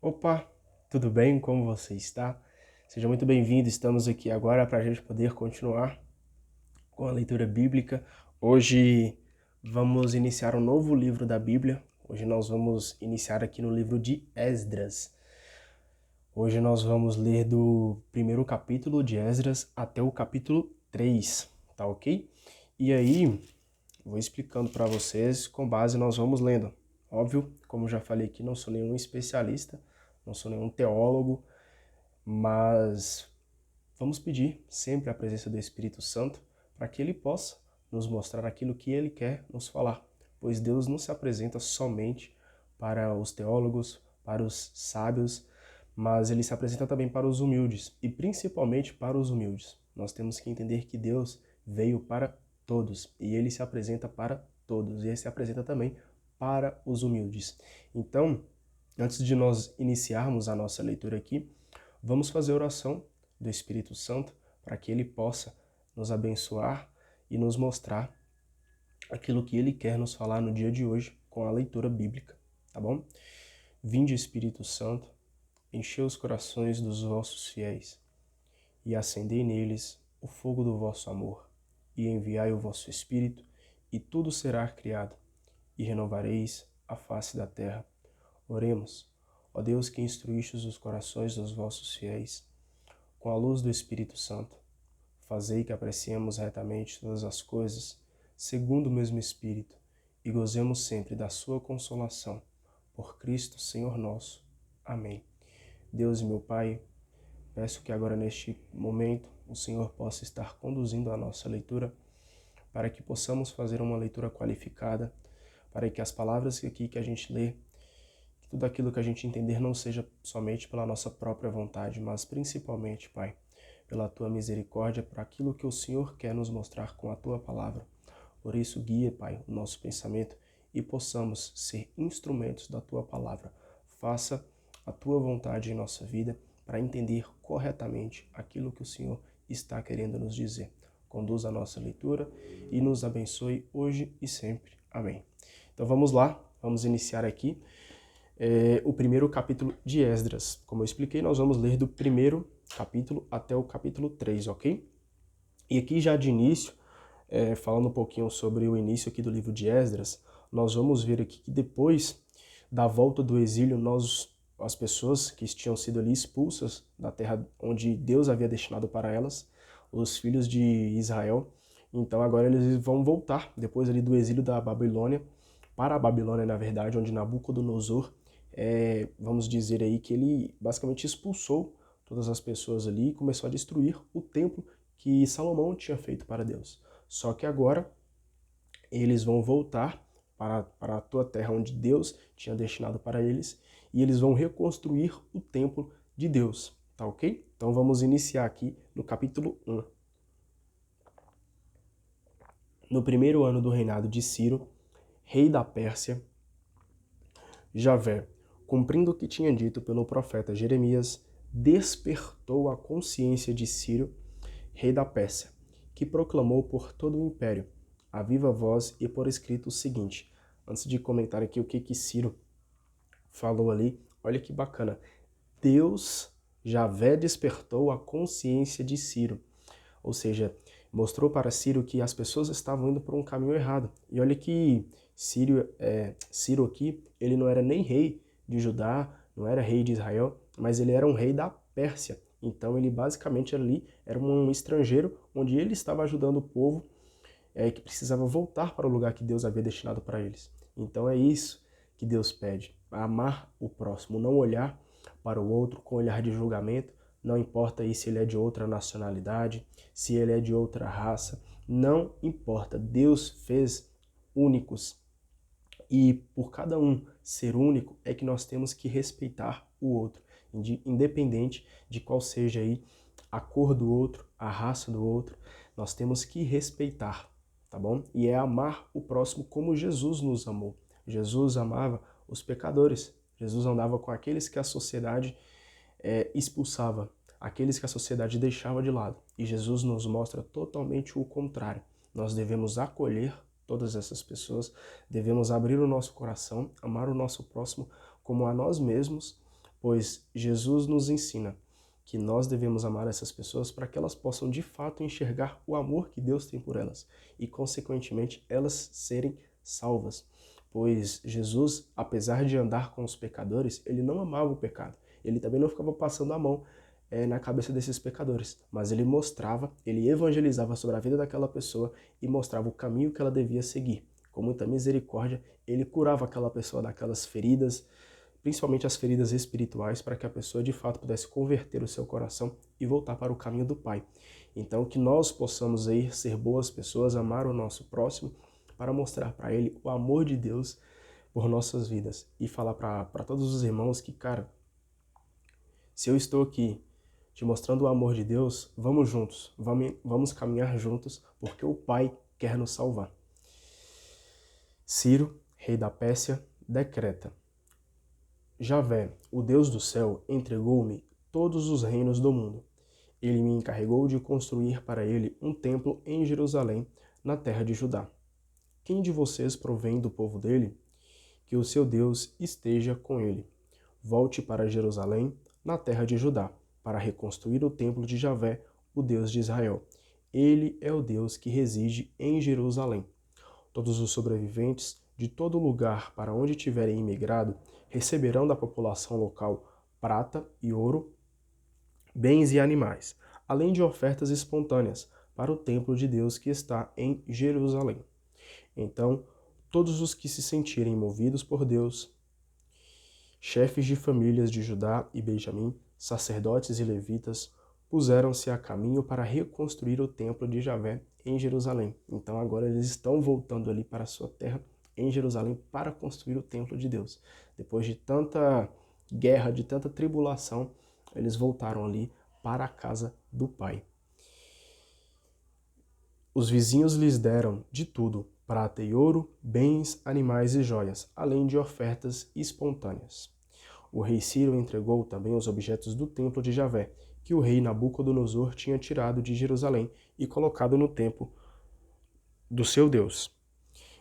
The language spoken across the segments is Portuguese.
Opa, tudo bem? Como você está? Seja muito bem-vindo. Estamos aqui agora para a gente poder continuar com a leitura bíblica. Hoje vamos iniciar um novo livro da Bíblia. Hoje nós vamos iniciar aqui no livro de Esdras. Hoje nós vamos ler do primeiro capítulo de Esdras até o capítulo 3, tá ok? E aí, vou explicando para vocês, com base nós vamos lendo. Óbvio, como já falei aqui, não sou nenhum especialista, não sou nenhum teólogo, mas vamos pedir sempre a presença do Espírito Santo para que ele possa nos mostrar aquilo que ele quer nos falar, pois Deus não se apresenta somente para os teólogos, para os sábios, mas ele se apresenta também para os humildes e principalmente para os humildes. Nós temos que entender que Deus veio para todos e ele se apresenta para todos e ele se apresenta também para os humildes. Então, antes de nós iniciarmos a nossa leitura aqui, vamos fazer oração do Espírito Santo para que ele possa nos abençoar e nos mostrar aquilo que ele quer nos falar no dia de hoje com a leitura bíblica, tá bom? Vinde, Espírito Santo, enchei os corações dos vossos fiéis e acendei neles o fogo do vosso amor, e enviai o vosso Espírito, e tudo será criado, e renovareis a face da terra. Oremos, ó Deus que instruístes os corações dos vossos fiéis, com a luz do Espírito Santo, fazei que apreciemos retamente todas as coisas, segundo o mesmo Espírito, e gozemos sempre da sua consolação. Por Cristo, Senhor nosso. Amém. Deus e meu Pai, peço que agora neste momento o Senhor possa estar conduzindo a nossa leitura, para que possamos fazer uma leitura qualificada, para que as palavras aqui que a gente lê, que tudo aquilo que a gente entender não seja somente pela nossa própria vontade, mas principalmente, Pai, pela Tua misericórdia, para aquilo que o Senhor quer nos mostrar com a Tua palavra. Por isso, guia, Pai, o nosso pensamento e possamos ser instrumentos da Tua palavra. Faça a Tua vontade em nossa vida para entender corretamente aquilo que o Senhor está querendo nos dizer. Conduza a nossa leitura e nos abençoe hoje e sempre. Amém. Então vamos lá, vamos iniciar aqui o primeiro capítulo de Esdras. Como eu expliquei, nós vamos ler do primeiro capítulo até o capítulo 3, ok? E aqui já de início, falando um pouquinho sobre o início aqui do livro de Esdras, nós vamos ver aqui que depois da volta do exílio, as pessoas que tinham sido ali expulsas da terra onde Deus havia destinado para elas, os filhos de Israel, então agora eles vão voltar, depois ali do exílio da Babilônia, para a Babilônia, na verdade, onde Nabucodonosor, vamos dizer aí que ele basicamente expulsou todas as pessoas ali e começou a destruir o templo que Salomão tinha feito para Deus. Só que agora eles vão voltar para a tua terra onde Deus tinha destinado para eles e eles vão reconstruir o templo de Deus, tá ok? Então vamos iniciar aqui no capítulo 1. No primeiro ano do reinado de Ciro, rei da Pérsia, Javé, cumprindo o que tinha dito pelo profeta Jeremias, despertou a consciência de Ciro, rei da Pérsia, que proclamou por todo o império, a viva voz e por escrito o seguinte. Antes de comentar aqui o que Ciro falou ali, olha que bacana. Deus, Javé, despertou a consciência de Ciro. Ou seja, mostrou para Ciro que as pessoas estavam indo por um caminho errado. E olha que Ciro aqui, ele não era nem rei de Judá, não era rei de Israel, mas ele era um rei da Pérsia. Então ele basicamente ali era um estrangeiro, onde ele estava ajudando o povo que precisava voltar para o lugar que Deus havia destinado para eles. Então é isso que Deus pede, amar o próximo, não olhar para o outro com olhar de julgamento, não importa aí se ele é de outra nacionalidade, se ele é de outra raça, não importa. Deus fez únicos e por cada um ser único é que nós temos que respeitar o outro, independente de qual seja aí a cor do outro, a raça do outro, nós temos que respeitar, tá bom? E é amar o próximo como Jesus nos amou. Jesus amava os pecadores. Jesus andava com aqueles que a sociedade expulsava, aqueles que a sociedade deixava de lado. E Jesus nos mostra totalmente o contrário. Nós devemos acolher todas essas pessoas, devemos abrir o nosso coração, amar o nosso próximo como a nós mesmos, pois Jesus nos ensina que nós devemos amar essas pessoas para que elas possam de fato enxergar o amor que Deus tem por elas e, consequentemente, elas serem salvas. Pois Jesus, apesar de andar com os pecadores, ele não amava o pecado. Ele também não ficava passando a mão na cabeça desses pecadores, mas ele mostrava, ele evangelizava sobre a vida daquela pessoa e mostrava o caminho que ela devia seguir. Com muita misericórdia, ele curava aquela pessoa daquelas feridas, principalmente as feridas espirituais, para que a pessoa de fato pudesse converter o seu coração e voltar para o caminho do Pai. Então, que nós possamos aí ser boas pessoas, amar o nosso próximo, para mostrar para ele o amor de Deus por nossas vidas e falar para todos os irmãos que, cara, se eu estou aqui te mostrando o amor de Deus, vamos juntos, vamos caminhar juntos, porque o Pai quer nos salvar. Ciro, rei da Pérsia, decreta: Javé, o Deus do céu, entregou-me todos os reinos do mundo. Ele me encarregou de construir para ele um templo em Jerusalém, na terra de Judá. Quem de vocês provém do povo dele? Que o seu Deus esteja com ele. Volte para Jerusalém, na terra de Judá, para reconstruir o templo de Javé, o Deus de Israel. Ele é o Deus que reside em Jerusalém. Todos os sobreviventes de todo lugar para onde tiverem imigrado receberão da população local prata e ouro, bens e animais, além de ofertas espontâneas para o templo de Deus que está em Jerusalém. Então, todos os que se sentirem movidos por Deus, chefes de famílias de Judá e Benjamim, sacerdotes e levitas, puseram-se a caminho para reconstruir o templo de Javé em Jerusalém. Então agora eles estão voltando ali para a sua terra, em Jerusalém, para construir o templo de Deus. Depois de tanta guerra, de tanta tribulação, eles voltaram ali para a casa do Pai. Os vizinhos lhes deram de tudo, prata e ouro, bens, animais e joias, além de ofertas espontâneas. O rei Ciro entregou também os objetos do templo de Javé, que o rei Nabucodonosor tinha tirado de Jerusalém e colocado no templo do seu Deus.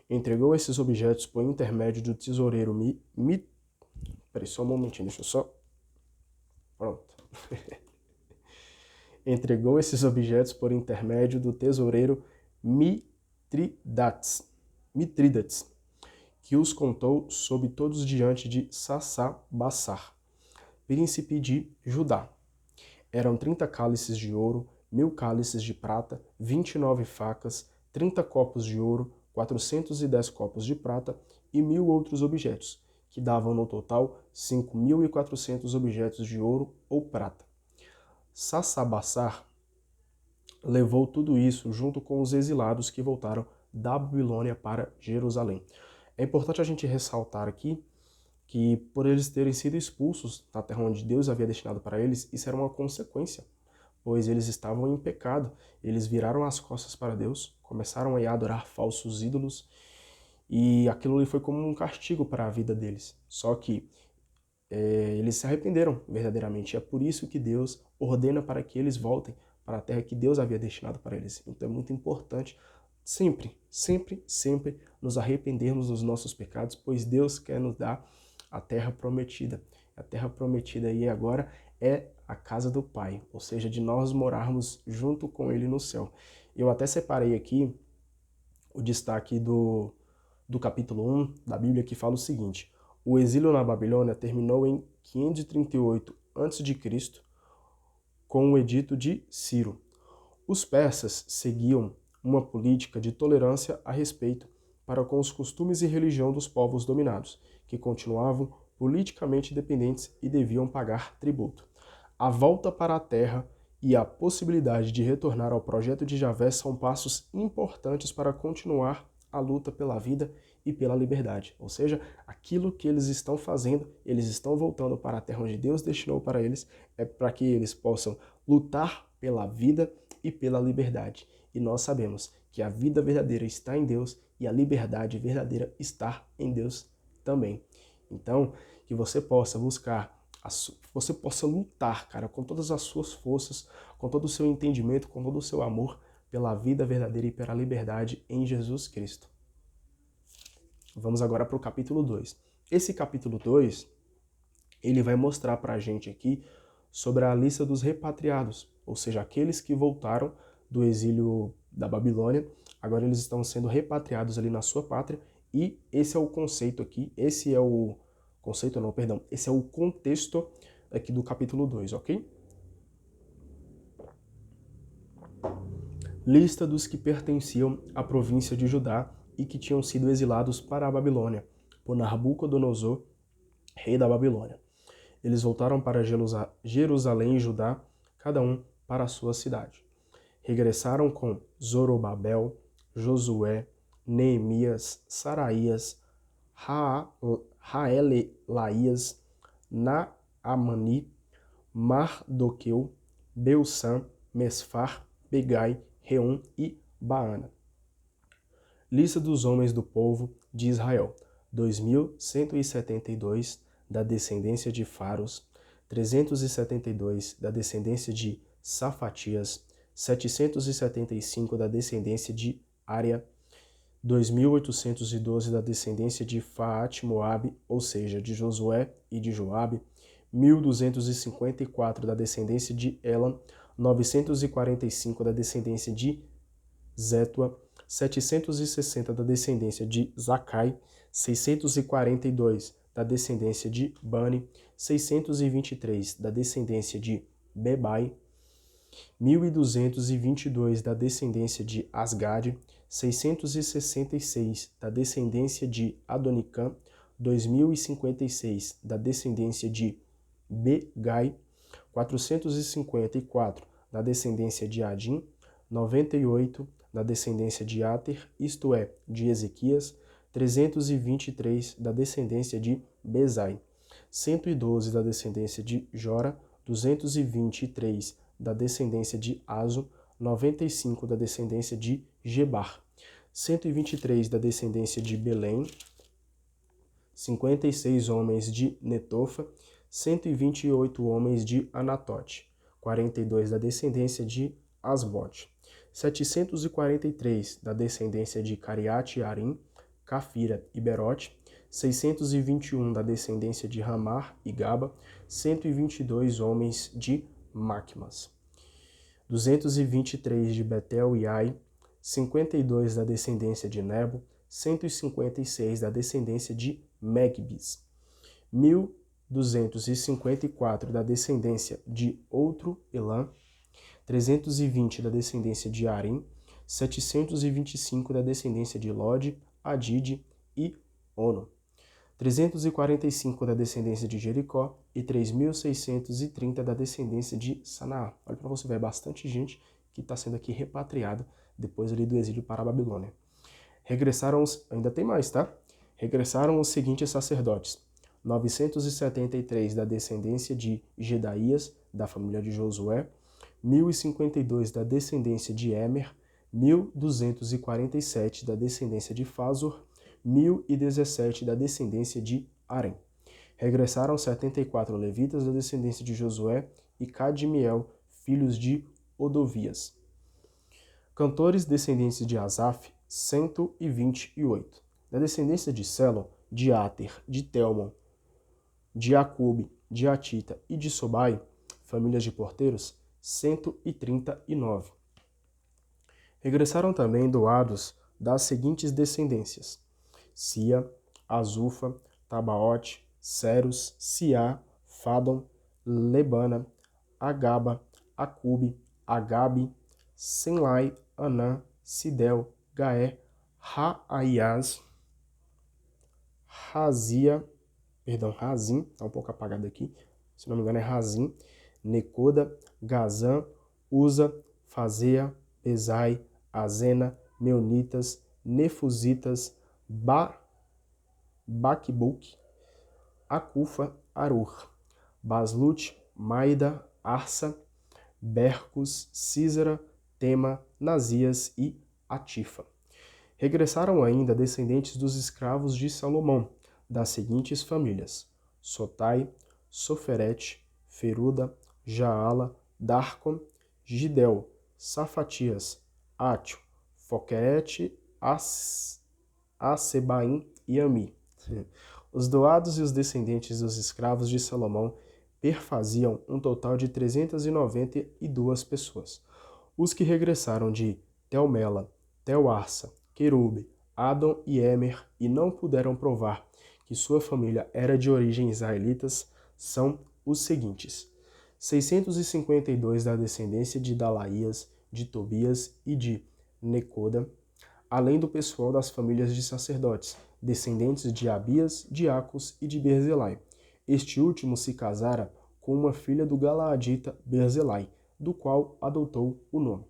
Entregou esses objetos por intermédio do tesoureiro Peraí, só um momentinho, deixa eu só... Pronto. Entregou esses objetos por intermédio do tesoureiro Mitrídates, que os contou sob todos diante de Sassabassar, príncipe de Judá. Eram 30 cálices de ouro, 1000 cálices de prata, 29 facas, 30 copos de ouro, 410 copos de prata e 1000 outros objetos, que davam no total 5.400 objetos de ouro ou prata. Sassabassar levou tudo isso junto com os exilados que voltaram da Babilônia para Jerusalém. É importante a gente ressaltar aqui que por eles terem sido expulsos da terra onde Deus havia destinado para eles, isso era uma consequência, pois eles estavam em pecado, eles viraram as costas para Deus, começaram a adorar falsos ídolos, e aquilo ali foi como um castigo para a vida deles. Só que eles se arrependeram verdadeiramente, e é por isso que Deus ordena para que eles voltem para a terra que Deus havia destinado para eles. Então é muito importante sempre, sempre, sempre nos arrependermos dos nossos pecados, pois Deus quer nos dar a terra prometida. A terra prometida aí agora é a casa do Pai, ou seja, de nós morarmos junto com Ele no céu. Eu até separei aqui o destaque do capítulo 1 da Bíblia, que fala o seguinte: o exílio na Babilônia terminou em 538 a.C., com o edito de Ciro. Os persas seguiam uma política de tolerância a respeito para com os costumes e religião dos povos dominados, que continuavam politicamente dependentes e deviam pagar tributo. A volta para a terra e a possibilidade de retornar ao projeto de Javé são passos importantes para continuar a luta pela vida e pela liberdade. Ou seja, aquilo que eles estão fazendo, eles estão voltando para a terra onde Deus destinou para eles, é para que eles possam lutar pela vida e pela liberdade. E nós sabemos que a vida verdadeira está em Deus e a liberdade verdadeira está em Deus também. Então, que você possa buscar, você possa lutar, cara, com todas as suas forças, com todo o seu entendimento, com todo o seu amor pela vida verdadeira e pela liberdade em Jesus Cristo. Vamos agora para o capítulo 2. Esse capítulo 2 ele vai mostrar para a gente aqui sobre a lista dos repatriados, ou seja, aqueles que voltaram do exílio da Babilônia, agora eles estão sendo repatriados ali na sua pátria, e esse é o conceito aqui, esse é o contexto aqui do capítulo 2, ok? Lista dos que pertenciam à província de Judá e que tinham sido exilados para a Babilônia, por Nabucodonosor, rei da Babilônia. Eles voltaram para Jerusalém e Judá, cada um para a sua cidade. Regressaram com Zorobabel, Josué, Neemias, Saraías, Raelelaías, Naamani, Mardoqueu, Beusã, Mesfar, Begai, Reum e Baana. Lista dos homens do povo de Israel: 2.172 da descendência de Faros, 372 da descendência de Safatias, 775 da descendência de Área, 2.812 da descendência de Faat-Moabe, ou seja, de Josué e de Joabe, 1.254 da descendência de Elam, 945 da descendência de Zétua, 760 da descendência de Zacai, 642 da descendência de Bani, 623 da descendência de Bebai, 1.222 da descendência de Asgade, 666 da descendência de Adonicã, 2.056 da descendência de Begai, 454 da descendência de Adim, 98 da descendência de Ater, isto é, de Ezequias, 323 da descendência de Bezai, 112 da descendência de Jora, 223 da descendência de Azo, 95 da descendência de Gebar, 123 da descendência de Belém, 56 homens de Netofa, 128 homens de Anatote, 42 da descendência de Asbote, 743 da descendência de Cariate e Arim, Cafira e Berote, 621 da descendência de Ramar e Gaba, 122 homens de Macmas, 223 de Betel e Ai, 52 da descendência de Nebo, 156 da descendência de Megbis, 1.254 da descendência de outro Elã, 320 da descendência de Arim, 725 da descendência de Lod, Adide e Ono, 345 da descendência de Jericó e 3.630 da descendência de Sanaá. Olha para você ver, é bastante gente que está sendo aqui repatriada depois ali do exílio para a Babilônia. Ainda tem mais, tá? Regressaram os seguintes sacerdotes: 973 da descendência de Gedaías, da família de Josué, 1.052 da descendência de Emer, 1.247 da descendência de Fazor, 1.017 da descendência de Arém. Regressaram 74 levitas da descendência de Josué e Cadmiel, filhos de Odovias. Cantores descendentes de Asaf, 128. Da descendência de Selo, de Ater, de Telmon, de Acube, de Atita e de Sobai, famílias de porteiros, 139. Regressaram também doados das seguintes descendências: Sia, Azufa, Tabaote, Ceros, Siá, Fadon, Lebana, Agaba, Acube, Agabe, Senlai, Anã, Sidel, Gaé, Raaias, Razim, tá um pouco apagado aqui, se não me engano é Razim, Necoda, Gazã, Uza, Fazea, Bezai, Azena, Meunitas, Nefusitas, Baquebuque, Acufa, Arur, Baslut, Maida, Arsa, Bercos, Císara, Tema, Nazias e Atifa. Regressaram ainda descendentes dos escravos de Salomão, das seguintes famílias: Sotai, Soferete, Feruda, Jaala, Darcon, Gidel, Safatias, Átio, Foquerete, Asebaim e Ami. Os doados e os descendentes dos escravos de Salomão perfaziam um total de 392 pessoas. Os que regressaram de Tel-Mela, Tel-Arsa, Querube, Adon e Emer e não puderam provar que sua família era de origem israelitas são os seguintes: 652 da descendência de Dalaías, de Tobias e de Necoda, além do pessoal das famílias de sacerdotes, descendentes de Abias, de Acos e de Berzelai. Este último se casara com uma filha do Galaadita Berzelai, do qual adotou o nome.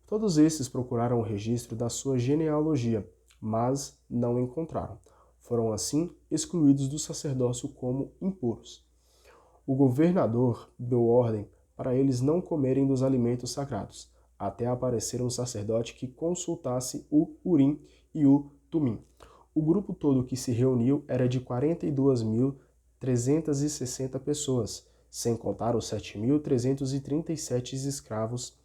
Todos esses procuraram o registro da sua genealogia, mas não encontraram. Foram assim excluídos do sacerdócio como impuros. O governador deu ordem para eles não comerem dos alimentos sagrados, até aparecer um sacerdote que consultasse o Urim e o Tumim. O grupo todo que se reuniu era de 42.360 pessoas, sem contar os 7.337 escravos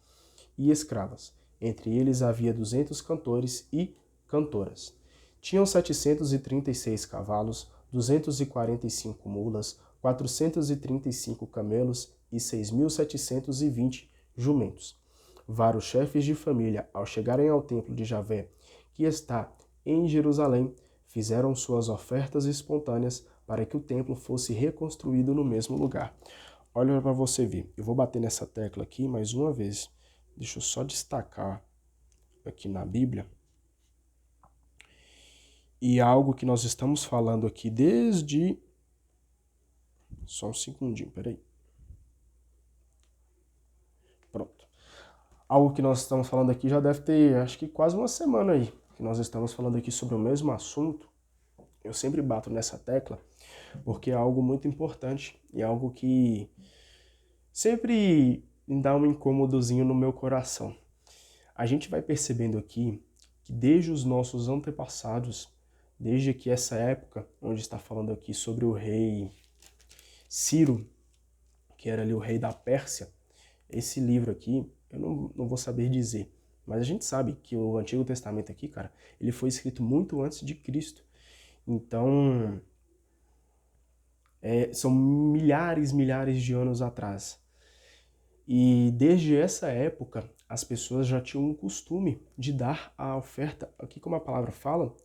e escravas. Entre eles havia 200 cantores e cantoras. Tinham 736 cavalos, 245 mulas, 435 camelos e 6.720 jumentos. Vários chefes de família, ao chegarem ao templo de Javé, que está em Jerusalém, fizeram suas ofertas espontâneas para que o templo fosse reconstruído no mesmo lugar. Olha para você ver. Eu vou bater nessa tecla aqui mais uma vez. Deixa eu só destacar aqui na Bíblia. E algo que nós estamos falando aqui desde... Só um segundinho, peraí. Pronto. Algo que nós estamos falando aqui já deve ter, acho que quase uma semana aí, que nós estamos falando aqui sobre o mesmo assunto. Eu sempre bato nessa tecla, porque é algo muito importante e algo que sempre me dá um incômodozinho no meu coração. A gente vai percebendo aqui que desde os nossos antepassados, desde que essa época, onde está falando aqui sobre o rei Ciro, que era ali o rei da Pérsia, esse livro aqui, eu não vou saber dizer, mas a gente sabe que o Antigo Testamento aqui, cara, ele foi escrito muito antes de Cristo. Então, são milhares de anos atrás. E desde essa época, as pessoas já tinham um costume de dar a oferta, aqui como a palavra fala,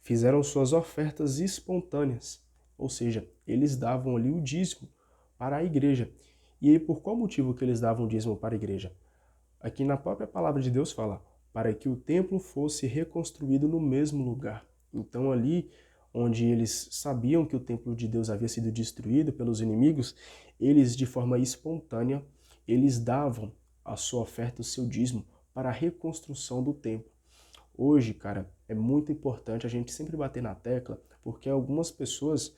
fizeram suas ofertas espontâneas. Ou seja, eles davam ali o dízimo para a igreja. E aí, por qual motivo que eles davam o dízimo para a igreja? Aqui na própria palavra de Deus fala, para que o templo fosse reconstruído no mesmo lugar. Então ali, onde eles sabiam que o templo de Deus havia sido destruído pelos inimigos, eles de forma espontânea, eles davam a sua oferta, o seu dízimo, para a reconstrução do templo. Hoje, cara, é muito importante a gente sempre bater na tecla, porque algumas pessoas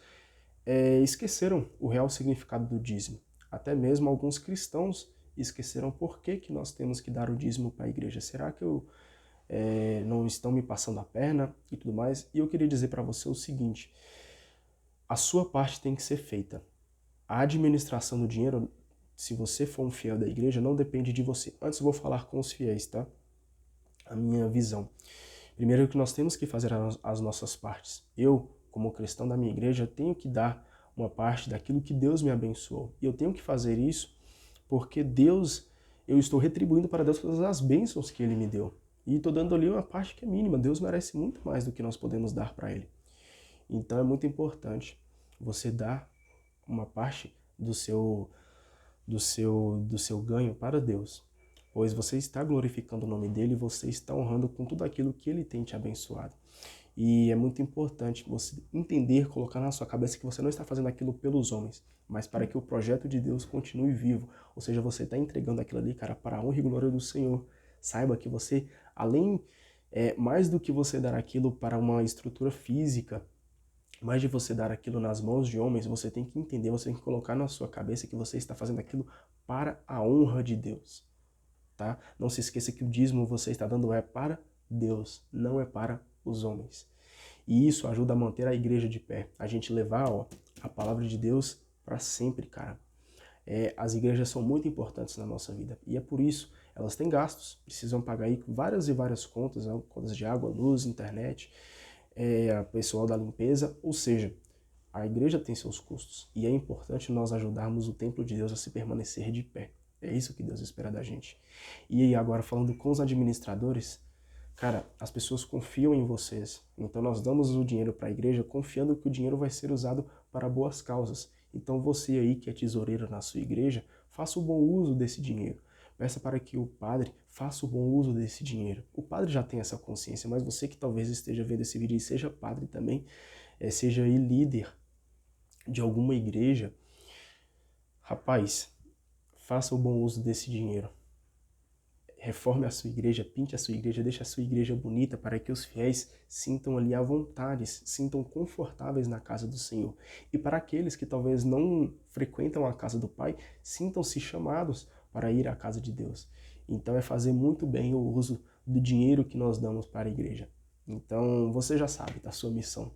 esqueceram o real significado do dízimo. Até mesmo alguns cristãos esqueceram por que nós temos que dar o dízimo para a igreja. Será que não estão me passando a perna e tudo mais? E eu queria dizer para você o seguinte, a sua parte tem que ser feita. A administração do dinheiro, se você for um fiel da igreja, não depende de você. Antes eu vou falar com os fiéis, tá? A minha visão. Primeiro que nós temos que fazer as nossas partes. Eu, como cristão da minha igreja, tenho que dar uma parte daquilo que Deus me abençoou. E eu tenho que fazer isso porque eu estou retribuindo para Deus todas as bênçãos que Ele me deu. E estou dando ali uma parte que é mínima. Deus merece muito mais do que nós podemos dar para Ele. Então é muito importante você dar uma parte do seu ganho para Deus, pois você está glorificando o nome dele e você está honrando com tudo aquilo que ele tem te abençoado. E é muito importante você entender, colocar na sua cabeça que você não está fazendo aquilo pelos homens, mas para que o projeto de Deus continue vivo. Ou seja, você está entregando aquilo ali, cara, para a honra e glória do Senhor. Saiba que você, mais do que você dar aquilo para uma estrutura física, mais de você dar aquilo nas mãos de homens, você tem que entender, você tem que colocar na sua cabeça que você está fazendo aquilo para a honra de Deus, tá? Não se esqueça que o dízimo você está dando é para Deus, não é para os homens. E isso ajuda a manter a igreja de pé, a gente levar a palavra de Deus para sempre, cara. As igrejas são muito importantes na nossa vida e é por isso elas têm gastos, precisam pagar aí várias e várias contas, né? Contas de água, luz, internet, pessoal da limpeza, ou seja, A igreja tem seus custos e é importante nós ajudarmos o templo de Deus a se permanecer de pé. É isso que Deus espera da gente. E aí, agora falando com os administradores, cara, as pessoas confiam em vocês. Então nós damos o dinheiro para a igreja confiando que o dinheiro vai ser usado para boas causas. Então você aí que é tesoureiro na sua igreja, faça o bom uso desse dinheiro. Peça para que o padre faça o bom uso desse dinheiro. O padre já tem essa consciência, mas você que talvez esteja vendo esse vídeo e seja padre também, seja aí líder de alguma igreja, rapaz, faça o bom uso desse dinheiro. Reforme a sua igreja, pinte a sua igreja, deixe a sua igreja bonita para que os fiéis sintam ali à vontade, sintam confortáveis na casa do Senhor. E para aqueles que talvez não frequentam a casa do Pai, sintam-se chamados para ir à casa de Deus. Então é fazer muito bem o uso do dinheiro que nós damos para a igreja. Então você já sabe da sua missão.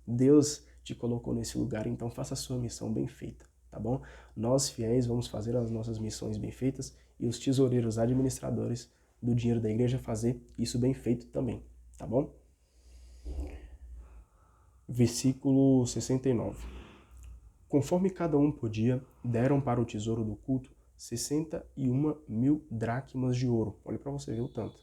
Deus te colocou nesse lugar, então faça a sua missão bem feita, tá bom? Nós fiéis vamos fazer as nossas missões bem feitas e os tesoureiros administradores do dinheiro da igreja fazer isso bem feito também, tá bom? Versículo 69. Conforme cada um podia, deram para o tesouro do culto 61.000 dracmas de ouro. Olha para você ver o tanto.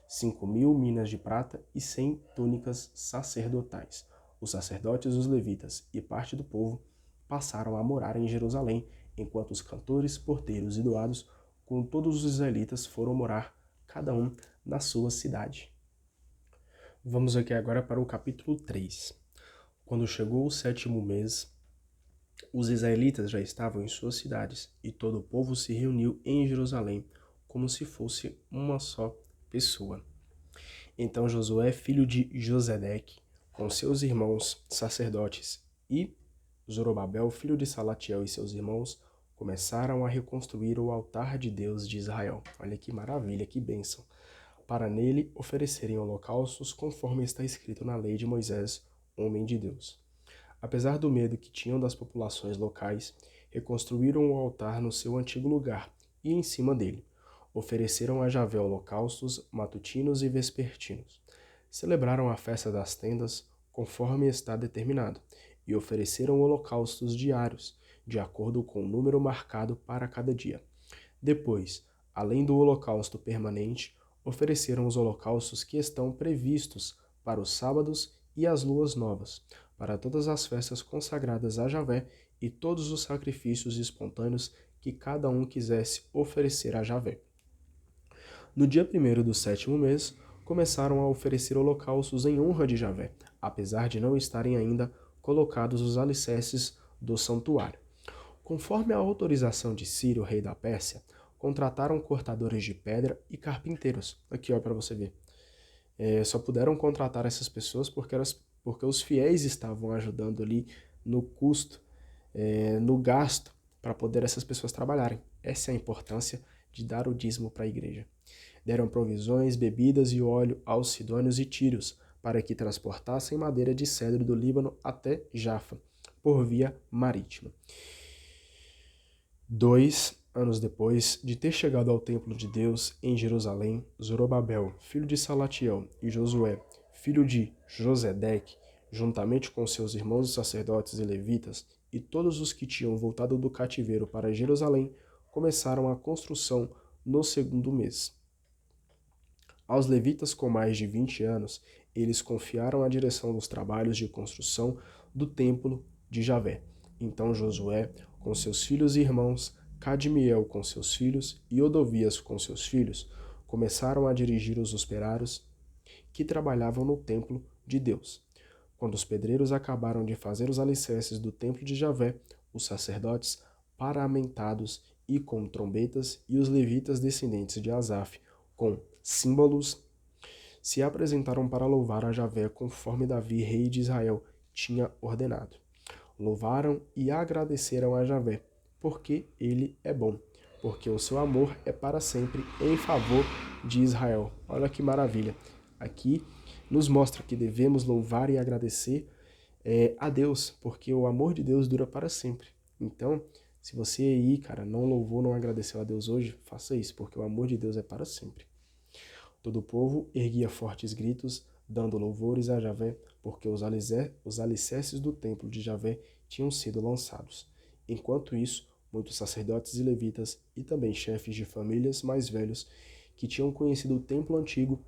5.000 minas de prata e 100 túnicas sacerdotais. Os sacerdotes, os levitas e parte do povo passaram a morar em Jerusalém, enquanto os cantores, porteiros e doados, com todos os israelitas, foram morar, cada um na sua cidade. Vamos aqui agora para o capítulo 3. Quando chegou o 7º mês, os israelitas já estavam em suas cidades, e todo o povo se reuniu em Jerusalém, como se fosse uma só pessoa. Então Josué, filho de Josedeque, com seus irmãos sacerdotes, e Zorobabel, filho de Salatiel, e seus irmãos, começaram a reconstruir o altar de Deus de Israel. Olha que maravilha, que bênção! Para nele oferecerem holocaustos, conforme está escrito na lei de Moisés, homem de Deus. Apesar do medo que tinham das populações locais, reconstruíram o altar no seu antigo lugar e em cima dele. Ofereceram a Javé holocaustos matutinos e vespertinos. Celebraram a festa das tendas, conforme está determinado, e ofereceram holocaustos diários, de acordo com o número marcado para cada dia. Depois, além do holocausto permanente, ofereceram os holocaustos que estão previstos para os sábados e as luas novas, para todas as festas consagradas a Javé e todos os sacrifícios espontâneos que cada um quisesse oferecer a Javé. No dia 1º do 7º mês, começaram a oferecer holocaustos em honra de Javé, apesar de não estarem ainda colocados os alicerces do santuário. Conforme a autorização de Ciro, rei da Pérsia, contrataram cortadores de pedra e carpinteiros. Aqui, ó, para você ver. Só puderam contratar essas pessoas porque os fiéis estavam ajudando ali no custo, no gasto, para poder essas pessoas trabalharem. Essa é a importância de dar o dízimo para a igreja. Deram provisões, bebidas e óleo aos sidônios e tírios, para que transportassem madeira de cedro do Líbano até Jafa, por via marítima. 2 anos depois de ter chegado ao templo de Deus em Jerusalém, Zorobabel, filho de Salatiel, e Josué, filho de Josedeque, juntamente com seus irmãos sacerdotes e levitas, e todos os que tinham voltado do cativeiro para Jerusalém, começaram a construção no 2º mês. Aos levitas com mais de 20 anos, eles confiaram a direção dos trabalhos de construção do templo de Javé. Então Josué, com seus filhos e irmãos, Cadmiel com seus filhos e Odovias com seus filhos, começaram a dirigir os operários que trabalhavam no templo de Deus. Quando os pedreiros acabaram de fazer os alicerces do templo de Javé, os sacerdotes, paramentados e com trombetas, e os levitas descendentes de Asaf, com símbolos, se apresentaram para louvar a Javé conforme Davi, rei de Israel, tinha ordenado. Louvaram e agradeceram a Javé, porque ele é bom, porque o seu amor é para sempre em favor de Israel. Olha que maravilha. Aqui nos mostra que devemos louvar e agradecer a Deus, porque o amor de Deus dura para sempre. Então, se você aí, cara, não louvou, não agradeceu a Deus hoje, faça isso, porque o amor de Deus é para sempre. Todo o povo erguia fortes gritos, dando louvores a Javé, porque os alicerces do templo de Javé tinham sido lançados. Enquanto isso, muitos sacerdotes e levitas, e também chefes de famílias mais velhos, que tinham conhecido o templo antigo,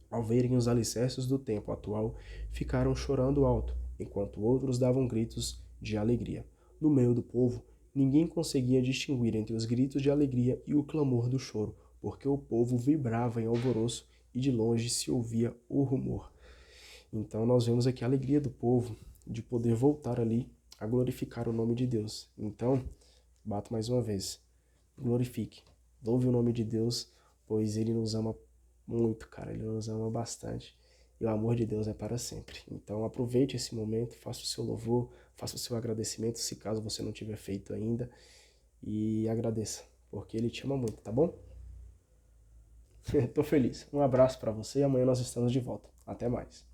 ao verem os alicerces do templo atual, ficaram chorando alto, enquanto outros davam gritos de alegria. No meio do povo, ninguém conseguia distinguir entre os gritos de alegria e o clamor do choro, porque o povo vibrava em alvoroço e de longe se ouvia o rumor. Então nós vemos aqui a alegria do povo de poder voltar ali a glorificar o nome de Deus. Então, bato mais uma vez, glorifique, louve o nome de Deus, pois Ele nos ama muito, cara, Ele nos ama bastante. E o amor de Deus é para sempre. Então aproveite esse momento, faça o seu louvor, faça o seu agradecimento, se caso você não tiver feito ainda, e agradeça, porque Ele te ama muito, tá bom? Tô feliz. Um abraço para você e amanhã nós estamos de volta. Até mais.